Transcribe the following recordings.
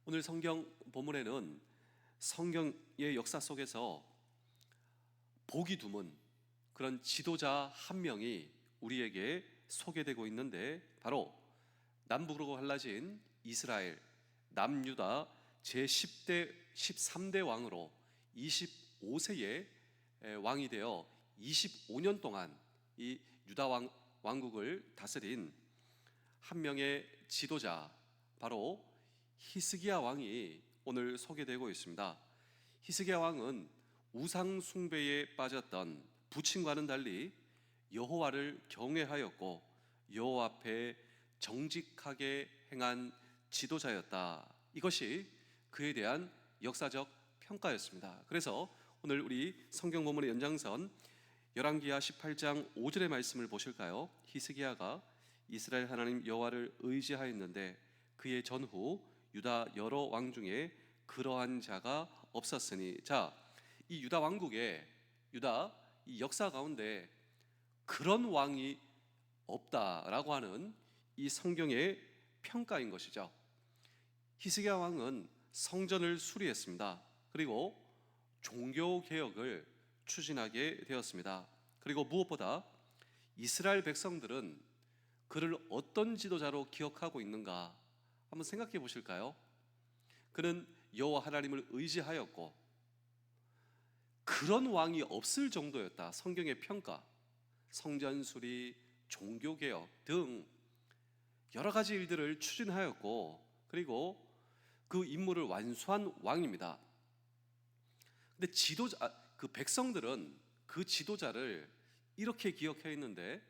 오늘 성경 본문에는 성경의 역사 속에서 보기 드문 그런 지도자 한 명이 우리에게 소개되고 있는데, 바로 남북으로 갈라진 이스라엘 남유다 제10대 13대 왕으로 25세의 왕이 되어 25년 동안 이 유다 왕국을 다스린 한 명의 지도자, 바로 히스기야 왕이 오늘 소개되고 있습니다. 히스기야 왕은 우상 숭배에 빠졌던 부친과는 달리 여호와를 경외하였고 여호와 앞에 정직하게 행한 지도자였다. 이것이 그에 대한 역사적 평가였습니다. 그래서 오늘 우리 성경 본문의 연장선 열왕기하 18장 5절의 말씀을 보실까요? 히스기야가 이스라엘 하나님 여호와를 의지하였는데 그의 전후 유다 여러 왕 중에 그러한 자가 없었으니. 자, 이 유다 왕국의 유다 이 역사 가운데 그런 왕이 없다라고 하는 이 성경의 평가인 것이죠. 히스기야 왕은 성전을 수리했습니다. 그리고 종교 개혁을 추진하게 되었습니다. 그리고 무엇보다 이스라엘 백성들은 그를 어떤 지도자로 기억하고 있는가 한번 생각해 보실까요? 그는 여호와 하나님을 의지하였고 그런 왕이 없을 정도였다. 성경의 평가, 성전 수리, 종교 개혁 등 여러 가지 일들을 추진하였고, 그리고 그 임무를 완수한 왕입니다. 근데 그 백성들은 그 지도자를 이렇게 기억했는데,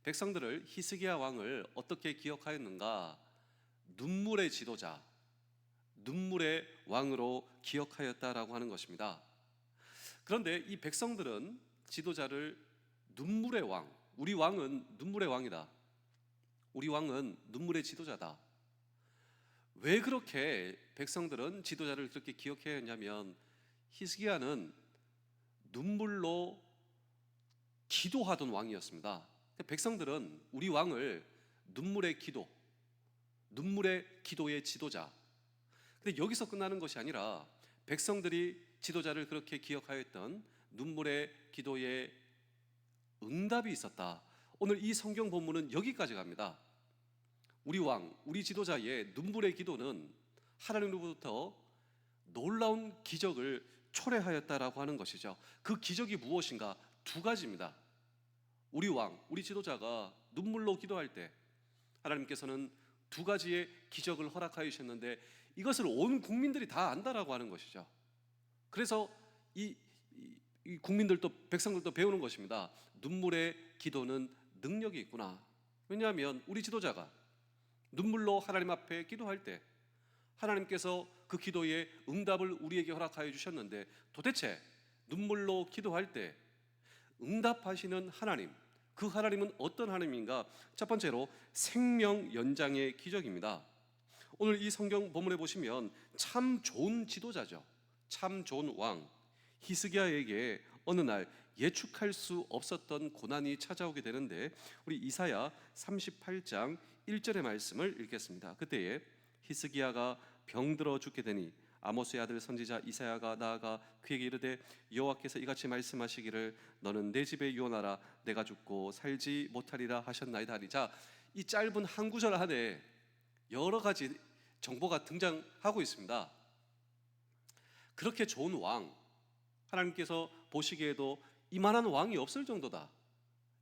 백성들을 히스기야 왕을 어떻게 기억하였는가? 눈물의 지도자, 눈물의 왕으로 기억하였다라고 하는 것입니다. 그런데 이 백성들은 지도자를 눈물의 왕, 우리 왕은 눈물의 왕이다, 우리 왕은 눈물의 지도자다. 왜 그렇게 백성들은 지도자를 그렇게 기억해야 했냐면, 히스기야는 눈물로 기도하던 왕이었습니다. 백성들은 우리 왕을 눈물의 기도, 눈물의 기도의 지도자. 근데 여기서 끝나는 것이 아니라 백성들이 지도자를 그렇게 기억하였던 눈물의 기도의 응답이 있었다. 오늘 이 성경 본문은 여기까지 갑니다. 우리 왕, 우리 지도자의 눈물의 기도는 하나님으로부터 놀라운 기적을 초래하였다라고 하는 것이죠. 그 기적이 무엇인가? 두 가지입니다. 우리 왕, 우리 지도자가 눈물로 기도할 때 하나님께서는 두 가지의 기적을 허락하여 주셨는데, 이것을 온 국민들이 다 안다라고 하는 것이죠. 그래서 이 국민들도, 백성들도 배우는 것입니다. 눈물의 기도는 능력이 있구나. 왜냐하면 우리 지도자가 눈물로 하나님 앞에 기도할 때 하나님께서 그 기도의 응답을 우리에게 허락하여 주셨는데, 도대체 눈물로 기도할 때 응답하시는 하나님, 그 하나님은 어떤 하나님인가? 첫 번째로 생명 연장의 기적입니다. 오늘 이 성경 본문에 보시면 참 좋은 지도자죠, 참 좋은 왕 히스기야에게 어느 날 예측할 수 없었던 고난이 찾아오게 되는데, 우리 이사야 38장 1절의 말씀을 읽겠습니다. 그때에 히스기야가 병들어 죽게 되니 아모스의 아들 선지자 이사야가 나아가 그에게 이르되 여호와께서 이같이 말씀하시기를 너는 내 집에 유언하라 내가 죽고 살지 못하리라 하셨나이다 하니. 자, 이 짧은 한 구절 안에 여러 가지 정보가 등장하고 있습니다. 그렇게 좋은 왕, 하나님께서 보시기에도 이만한 왕이 없을 정도다.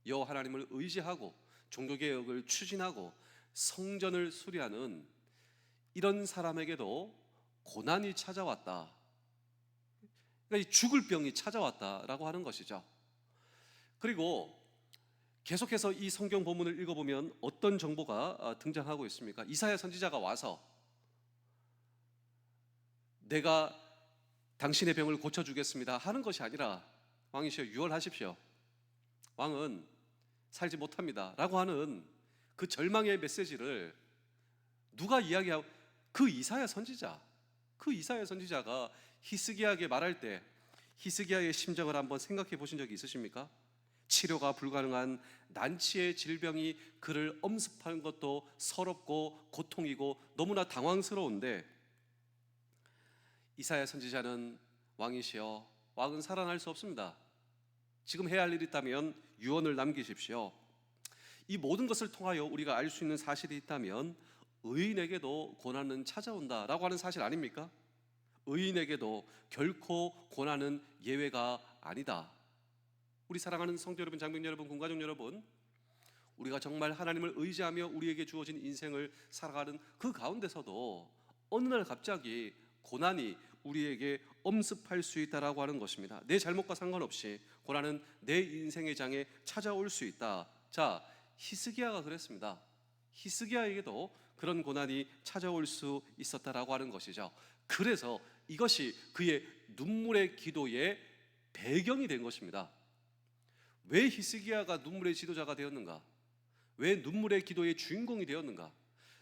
여호와 하나님을 의지하고 종교개혁을 추진하고 성전을 수리하는 이런 사람에게도 고난이 찾아왔다. 그러니까 죽을 병이 찾아왔다라고 하는 것이죠. 그리고 계속해서 이 성경 본문을 읽어보면 어떤 정보가 등장하고 있습니까? 이사야 선지자가 와서 내가 당신의 병을 고쳐주겠습니다 하는 것이 아니라, 왕이시여 유언하십시오, 왕은 살지 못합니다 라고 하는 그 절망의 메시지를 누가 이야기하고, 그 이사야 선지자가 히스기야에게 말할 때 히스기야의 심정을 한번 생각해 보신 적이 있으십니까? 치료가 불가능한 난치의 질병이 그를 엄습하는 것도 서럽고 고통이고 너무나 당황스러운데, 이사야 선지자는 왕이시여 왕은 살아날 수 없습니다. 지금 해야 할 일이 있다면 유언을 남기십시오. 이 모든 것을 통하여 우리가 알 수 있는 사실이 있다면 의인에게도 고난은 찾아온다라고 하는 사실 아닙니까? 의인에게도 결코 고난은 예외가 아니다. 우리 사랑하는 성도 여러분, 장병 여러분, 군가족 여러분, 우리가 정말 하나님을 의지하며 우리에게 주어진 인생을 살아가는 그 가운데서도 어느 날 갑자기 고난이 우리에게 엄습할 수 있다라고 하는 것입니다. 내 잘못과 상관없이 고난은 내 인생의 장에 찾아올 수 있다. 자, 히스기야가 그랬습니다. 히스기야에게도 그런 고난이 찾아올 수 있었다라고 하는 것이죠. 그래서 이것이 그의 눈물의 기도의 배경이 된 것입니다. 왜 히스기야가 눈물의 지도자가 되었는가? 왜 눈물의 기도의 주인공이 되었는가?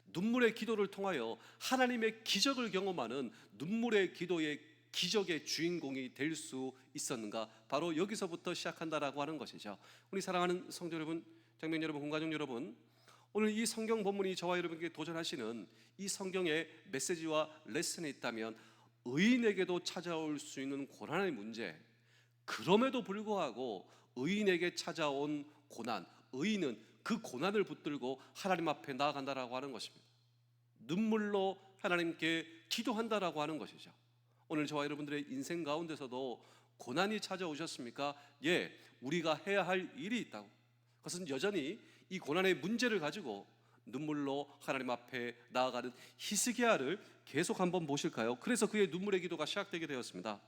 눈물의 기도를 통하여 하나님의 기적을 경험하는 눈물의 기도의 기적의 주인공이 될 수 있었는가? 바로 여기서부터 시작한다라고 하는 것이죠. 우리 사랑하는 성도 여러분, 장병 여러분, 군가족 여러분, 오늘 이 성경 본문이 저와 여러분께 도전하시는 이 성경의 메시지와 레슨이 있다면 의인에게도 찾아올 수 있는 고난의 문제, 그럼에도 불구하고 의인에게 찾아온 고난, 의인은 그 고난을 붙들고 하나님 앞에 나아간다라고 하는 것입니다. 눈물로 하나님께 기도한다라고 하는 것이죠. 오늘 저와 여러분들의 인생 가운데서도 고난이 찾아오셨습니까? 예, 우리가 해야 할 일이 있다고. 그것은 여전히 이 고난의 문제를 가지고 눈물로 하나님 앞에 나아가는 히스기야를 계속 한번 보실까요? 그래서 그의 눈물의 기도가 시작되게 되었습니다.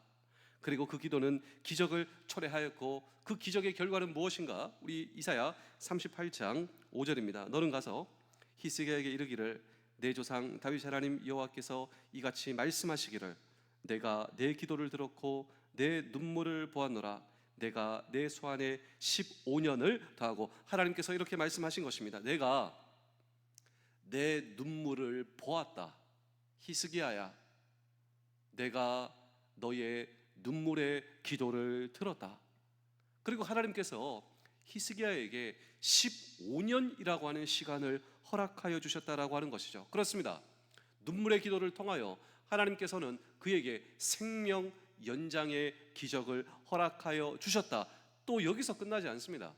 그리고 그 기도는 기적을 초래하였고 그 기적의 결과는 무엇인가? 우리 이사야 38장 5절입니다. 너는 가서 히스기야에게 이르기를 내 조상 다윗 하나님 여호와께서 이같이 말씀하시기를 내가 내 기도를 들었고 내 눈물을 보았노라. 내가 내 소환에 15년을 더하고, 하나님께서 이렇게 말씀하신 것입니다. 내가 내 눈물을 보았다. 히스기야야, 내가 너의 눈물의 기도를 들었다. 그리고 하나님께서 히스기야에게 15년이라고 하는 시간을 허락하여 주셨다라고 하는 것이죠. 그렇습니다. 눈물의 기도를 통하여 하나님께서는 그에게 생명 연장의 기적을 허락하여 주셨다. 또 여기서 끝나지 않습니다.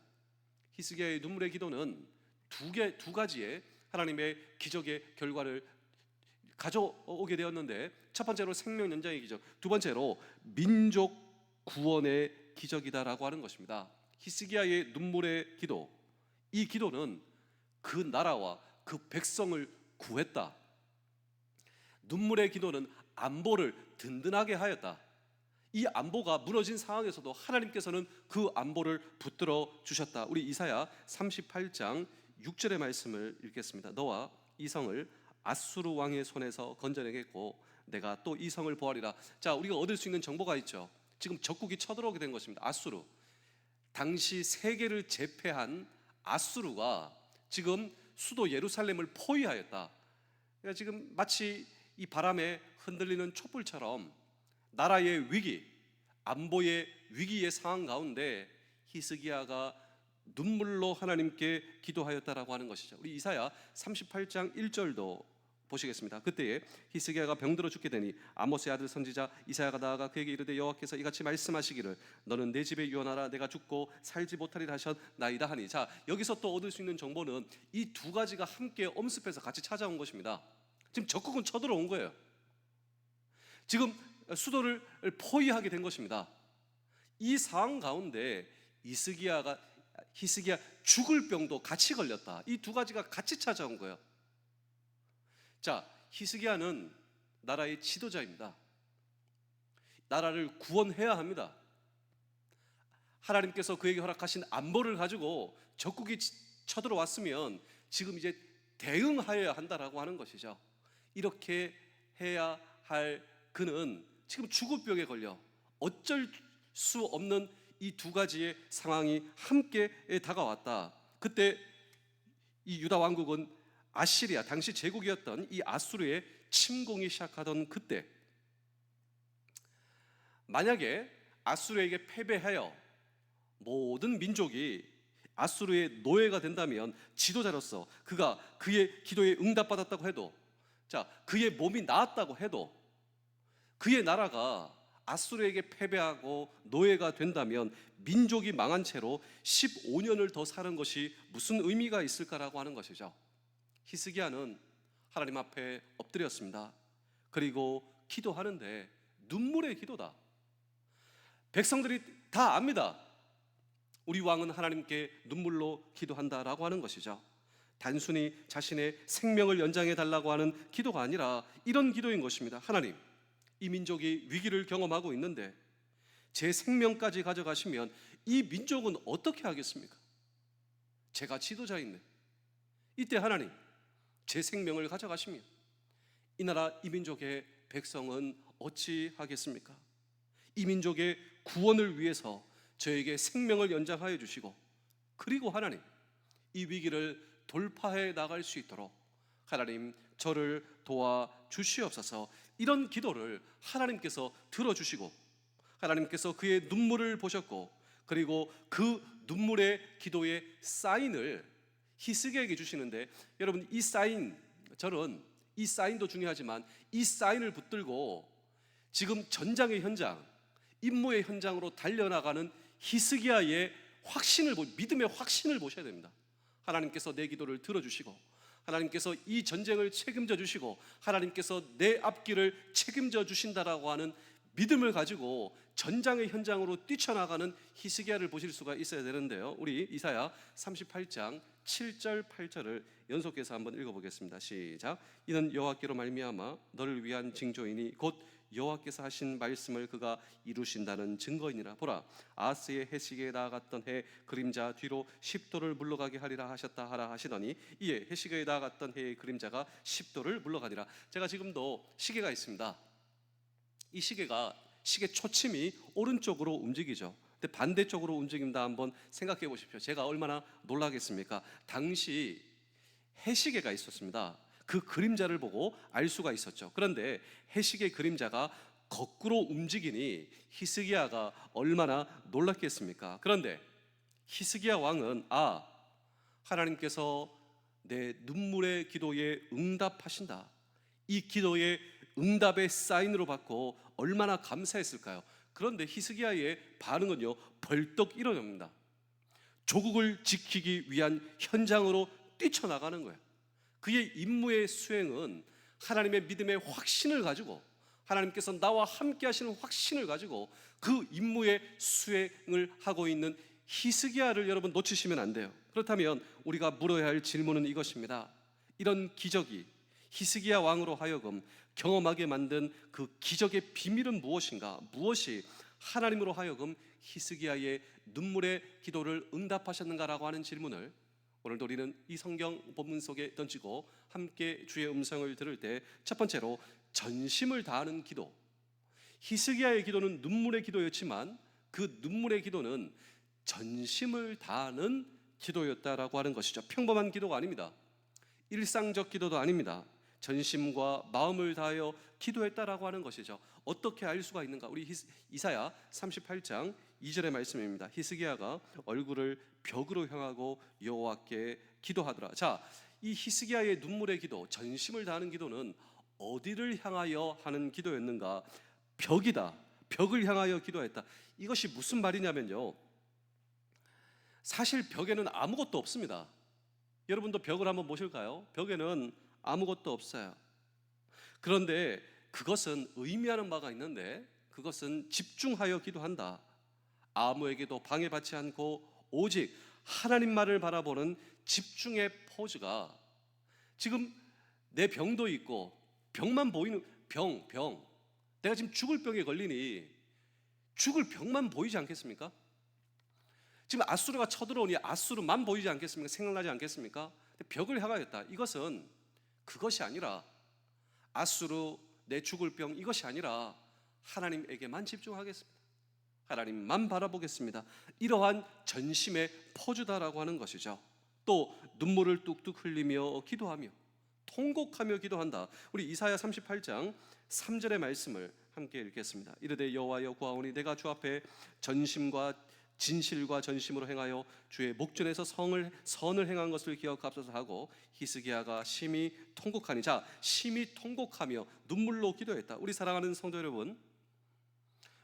히스기야의 눈물의 기도는 두 가지의 하나님의 기적의 결과를 가져오게 되었는데, 첫 번째로 생명 연장의 기적, 두 번째로 민족 구원의 기적이다라고 하는 것입니다. 히스기야의 눈물의 기도, 이 기도는 그 나라와 그 백성을 구했다. 눈물의 기도는 안보를 든든하게 하였다. 이 안보가 무너진 상황에서도 하나님께서는 그 안보를 붙들어 주셨다. 우리 이사야 38장 6절의 말씀을 읽겠습니다. 너와 이 성을 아수르 왕의 손에서 건져내겠고 내가 또 이 성을 보하리라. 자, 우리가 얻을 수 있는 정보가 있죠. 지금 적국이 쳐들어오게 된 것입니다. 아수르, 당시 세계를 제패한 아수르가 지금 수도 예루살렘을 포위하였다. 그러니까 지금 마치 이 바람에 흔들리는 촛불처럼 나라의 위기, 안보의 위기의 상황 가운데 히스기야가 눈물로 하나님께 기도하였다라고 하는 것이죠. 우리 이사야 38장 1절도 보시겠습니다. 그때에 히스기야가 병들어 죽게 되니 아모스의 아들 선지자 이사야가 나아가 그에게 이르되 여호와께서 이같이 말씀하시기를 너는 내 집에 유언하라. 내가 죽고 살지 못하리라 하셨나이다 하니. 자, 여기서 또 얻을 수 있는 정보는 이 두 가지가 함께 엄습해서 같이 찾아온 것입니다. 지금 적국은 쳐들어온 거예요. 지금 수도를 포위하게 된 것입니다. 이 상황 가운데 히스기야 죽을 병도 같이 걸렸다. 이 두 가지가 같이 찾아온 거예요. 자, 히스기야는 나라의 지도자입니다. 나라를 구원해야 합니다. 하나님께서 그에게 허락하신 안보를 가지고 적국이 쳐들어왔으면 지금 이제 대응하여야 한다라고 하는 것이죠. 이렇게 해야 할 그는 지금 죽을 병에 걸려 어쩔 수 없는 이 두 가지의 상황이 함께 다가왔다. 그때 이 유다 왕국은 아시리아, 당시 제국이었던 이 아수르의 침공이 시작하던 그때, 만약에 아수르에게 패배하여 모든 민족이 아수르의 노예가 된다면 지도자로서 그가 그의 기도에 응답받았다고 해도, 자, 그의 몸이 나았다고 해도 그의 나라가 아수르에게 패배하고 노예가 된다면 민족이 망한 채로 15년을 더 사는 것이 무슨 의미가 있을까라고 하는 것이죠. 히스기야는 하나님 앞에 엎드렸습니다. 그리고 기도하는데 눈물의 기도다. 백성들이 다 압니다. 우리 왕은 하나님께 눈물로 기도한다라고 하는 것이죠. 단순히 자신의 생명을 연장해 달라고 하는 기도가 아니라 이런 기도인 것입니다. 하나님, 이 민족이 위기를 경험하고 있는데 제 생명까지 가져가시면 이 민족은 어떻게 하겠습니까? 제가 지도자인데 이때 하나님, 제 생명을 가져가시면 이 나라 이 민족의 백성은 어찌 하겠습니까? 이 민족의 구원을 위해서 저에게 생명을 연장하여 주시고, 그리고 하나님, 이 위기를 돌파해 나갈 수 있도록 하나님 저를 도와 주시옵소서. 이런 기도를 하나님께서 들어주시고 하나님께서 그의 눈물을 보셨고, 그리고 그 눈물의 기도의 사인을 히스기야에게 주시는데, 여러분 이 사인, 저는 이 사인도 중요하지만 이 사인을 붙들고 지금 전장의 현장, 임무의 현장으로 달려나가는 히스기야의 확신을, 믿음의 확신을 보셔야 됩니다. 하나님께서 내 기도를 들어주시고 하나님께서 이 전쟁을 책임져 주시고 하나님께서 내 앞길을 책임져 주신다라고 하는 믿음을 가지고 전장의 현장으로 뛰쳐나가는 히스기야를 보실 수가 있어야 되는데요. 우리 이사야 38장 7절 8절을 연속해서 한번 읽어보겠습니다. 시작. 이는 여호와께로 말미암아 너를 위한 징조이니 곧 여호와께서 하신 말씀을 그가 이루신다는 증거이니라. 보라, 아하스의 해시기에 나아갔던 해 그림자 뒤로 10도를 물러가게 하리라 하셨다 하라 하시더니 이에 해시기에 나아갔던 해의 그림자가 10도를 물러가니라. 제가 지금도 시계가 있습니다. 이 시계 초침이 오른쪽으로 움직이죠. 근데 반대쪽으로 움직인다 한번 생각해 보십시오. 제가 얼마나 놀라겠습니까? 당시 해시계가 있었습니다. 그 그림자를 보고 알 수가 있었죠. 그런데 해시계 그림자가 거꾸로 움직이니 히스기야가 얼마나 놀랐겠습니까? 그런데 히스기야 왕은 하나님께서 내 눈물의 기도에 응답하신다, 이 기도의 응답의 사인으로 받고 얼마나 감사했을까요? 그런데 히스기야의 반응은요, 벌떡 일어납니다. 조국을 지키기 위한 현장으로 뛰쳐나가는 거예요. 그의 임무의 수행은 하나님의 믿음의 확신을 가지고, 하나님께서 나와 함께 하시는 확신을 가지고 그 임무의 수행을 하고 있는 히스기야를 여러분 놓치시면 안 돼요. 그렇다면 우리가 물어야 할 질문은 이것입니다. 이런 기적이 히스기야 왕으로 하여금 경험하게 만든 그 기적의 비밀은 무엇인가? 무엇이 하나님으로 하여금 히스기야의 눈물의 기도를 응답하셨는가라고 하는 질문을 오늘도 우리는 이 성경 본문 속에 던지고 함께 주의 음성을 들을 때, 첫 번째로 전심을 다하는 기도. 히스기야의 기도는 눈물의 기도였지만 그 눈물의 기도는 전심을 다하는 기도였다라고 하는 것이죠. 평범한 기도가 아닙니다. 일상적 기도도 아닙니다. 전심과 마음을 다하여 기도했다라고 하는 것이죠. 어떻게 알 수가 있는가? 우리 이사야 38장 2절의 말씀입니다. 히스기야가 얼굴을 벽으로 향하고 여호와께 기도하더라. 자, 이 히스기야의 눈물의 기도, 전심을 다하는 기도는 어디를 향하여 하는 기도였는가? 벽이다. 벽을 향하여 기도했다. 이것이 무슨 말이냐면요, 사실 벽에는 아무것도 없습니다. 여러분도 벽을 한번 보실까요? 벽에는 아무것도 없어요. 그런데 그것은 의미하는 바가 있는데, 그것은 집중하여 기도한다. 아무에게도 방해받지 않고 오직 하나님만을 바라보는 집중의 포즈가, 지금 내 병도 있고 병만 보이는 병, 내가 지금 죽을 병에 걸리니 죽을 병만 보이지 않겠습니까? 지금 아수르가 쳐들어오니 아수르만 보이지 않겠습니까? 생각나지 않겠습니까? 벽을 향하였다. 이것은 그것이 아니라, 아수르, 내 죽을 병, 이것이 아니라 하나님에게만 집중하겠습니다. 하나님만 바라보겠습니다. 이러한 전심의 포즈다라고 하는 것이죠. 또 눈물을 뚝뚝 흘리며 기도하며 통곡하며 기도한다. 우리 이사야 38장 3절의 말씀을 함께 읽겠습니다. 이르되 여호와여 구하오니 내가 주 앞에 전심과 진실과 전심으로 행하여 주의 목전에서 선을 행한 것을 기억하옵소서 하고 히스기야가 심히 통곡하니, 자, 심히 통곡하며 눈물로 기도했다. 우리 사랑하는 성도 여러분,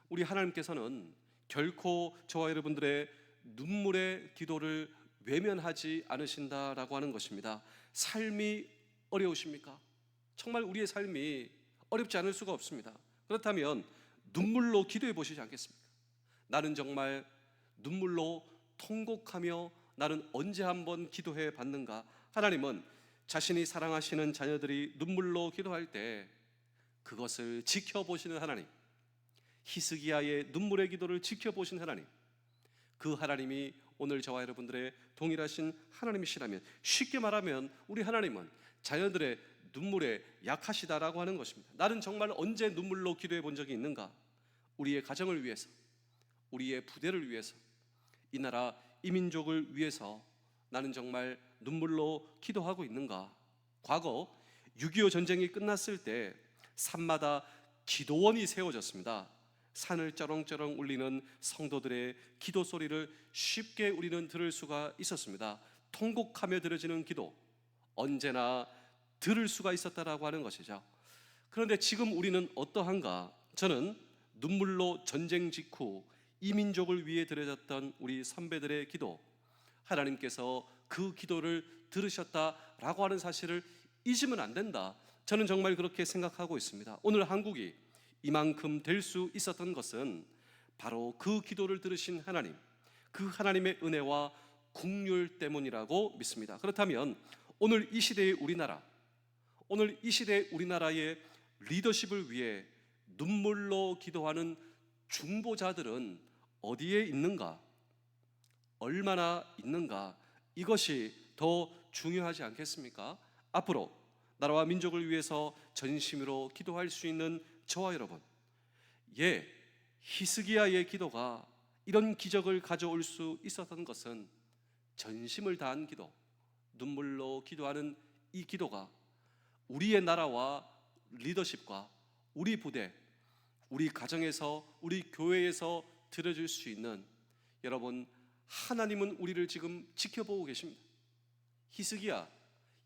우리 하나님께서는 결코 저와 여러분들의 눈물의 기도를 외면하지 않으신다라고 하는 것입니다. 삶이 어려우십니까? 정말 우리의 삶이 어렵지 않을 수가 없습니다. 그렇다면 눈물로 기도해 보시지 않겠습니까? 나는 정말 눈물로 통곡하며 나는 언제 한번 기도해 봤는가? 하나님은 자신이 사랑하시는 자녀들이 눈물로 기도할 때 그것을 지켜보시는 하나님, 히스기야의 눈물의 기도를 지켜보신 하나님, 그 하나님이 오늘 저와 여러분들의 동일하신 하나님이시라면, 쉽게 말하면 우리 하나님은 자녀들의 눈물에 약하시다라고 하는 것입니다. 나는 정말 언제 눈물로 기도해 본 적이 있는가? 우리의 가정을 위해서, 우리의 부대를 위해서, 이 나라 이 민족을 위해서 나는 정말 눈물로 기도하고 있는가? 과거 6.25 전쟁이 끝났을 때 산마다 기도원이 세워졌습니다. 산을 쩌렁쩌렁 울리는 성도들의 기도 소리를 쉽게 우리는 들을 수가 있었습니다. 통곡하며 들어지는 기도, 언제나 들을 수가 있었다라고 하는 것이죠. 그런데 지금 우리는 어떠한가? 저는 눈물로 전쟁 직후 이 민족을 위해 드려졌던 우리 선배들의 기도, 하나님께서 그 기도를 들으셨다라고 하는 사실을 잊으면 안 된다. 저는 정말 그렇게 생각하고 있습니다. 오늘 한국이 이만큼 될 수 있었던 것은 바로 그 기도를 들으신 하나님, 그 하나님의 은혜와 긍휼 때문이라고 믿습니다. 그렇다면 오늘 이 시대의 우리나라, 오늘 이 시대의 우리나라의 리더십을 위해 눈물로 기도하는 중보자들은 어디에 있는가? 얼마나 있는가? 이것이 더 중요하지 않겠습니까? 앞으로 나라와 민족을 위해서 전심으로 기도할 수 있는 저와 여러분, 히스기야의 기도가 이런 기적을 가져올 수 있었던 것은 전심을 다한 기도, 눈물로 기도하는 이 기도가 우리의 나라와 리더십과 우리 부대, 우리 가정에서, 우리 교회에서 들어줄 수 있는, 여러분, 하나님은 우리를 지금 지켜보고 계십니다. 히스기야,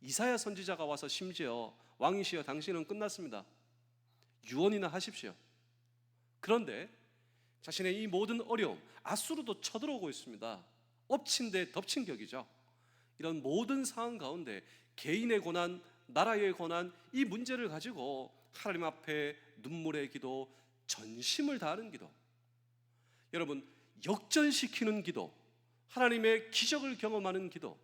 이사야 선지자가 와서 심지어 왕이시여 당신은 끝났습니다, 유언이나 하십시오. 그런데 자신의 이 모든 어려움, 아수르도 쳐들어오고 있습니다. 엎친 데 덮친 격이죠. 이런 모든 상황 가운데 개인의 고난, 나라의 고난, 이 문제를 가지고 하나님 앞에 눈물의 기도, 전심을 다하는 기도, 여러분, 역전시키는 기도, 하나님의 기적을 경험하는 기도,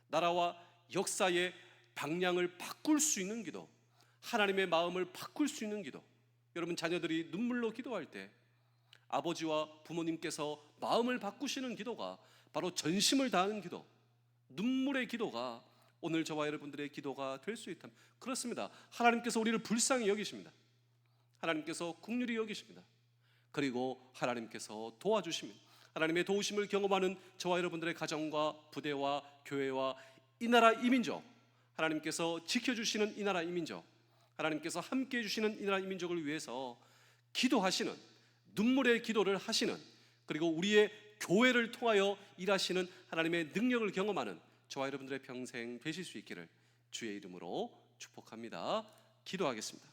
나라와 역사의 방향을 바꿀 수 있는 기도, 하나님의 마음을 바꿀 수 있는 기도. 여러분, 자녀들이 눈물로 기도할 때 아버지와 부모님께서 마음을 바꾸시는 기도가 바로 전심을 다하는 기도, 눈물의 기도가 오늘 저와 여러분들의 기도가 될 수 있다면, 그렇습니다. 하나님께서 우리를 불쌍히 여기십니다. 하나님께서 긍휼히 여기십니다. 그리고 하나님께서 도와주십니다. 하나님의 도우심을 경험하는 저와 여러분들의 가정과 부대와 교회와 이 나라 이 민족, 하나님께서 지켜주시는 이 나라 이 민족, 하나님께서 함께해 주시는 이 나라 이 민족을 위해서 기도하시는, 눈물의 기도를 하시는, 그리고 우리의 교회를 통하여 일하시는 하나님의 능력을 경험하는 저와 여러분들의 평생 되실 수 있기를 주의 이름으로 축복합니다. 기도하겠습니다.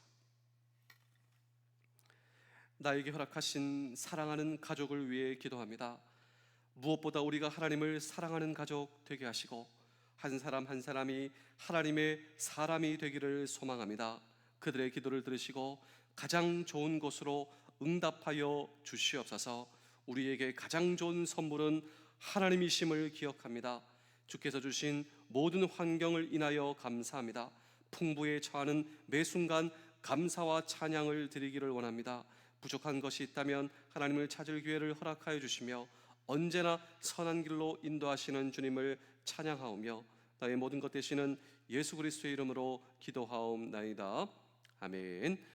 나에게 허락하신 사랑하는 가족을 위해 기도합니다. 무엇보다 우리가 하나님을 사랑하는 가족 되게 하시고 한 사람 한 사람이 하나님의 사람이 되기를 소망합니다. 그들의 기도를 들으시고 가장 좋은 곳으로 응답하여 주시옵소서. 우리에게 가장 좋은 선물은 하나님이심을 기억합니다. 주께서 주신 모든 환경을 인하여 감사합니다. 풍부에 처하는 매 순간 감사와 찬양을 드리기를 원합니다. 부족한 것이 있다면 하나님을 찾을 기회를 허락하여 주시며 언제나 선한 길로 인도하시는 주님을 찬양하오며 나의 모든 것 되시는 예수 그리스도의 이름으로 기도하옵나이다. 아멘.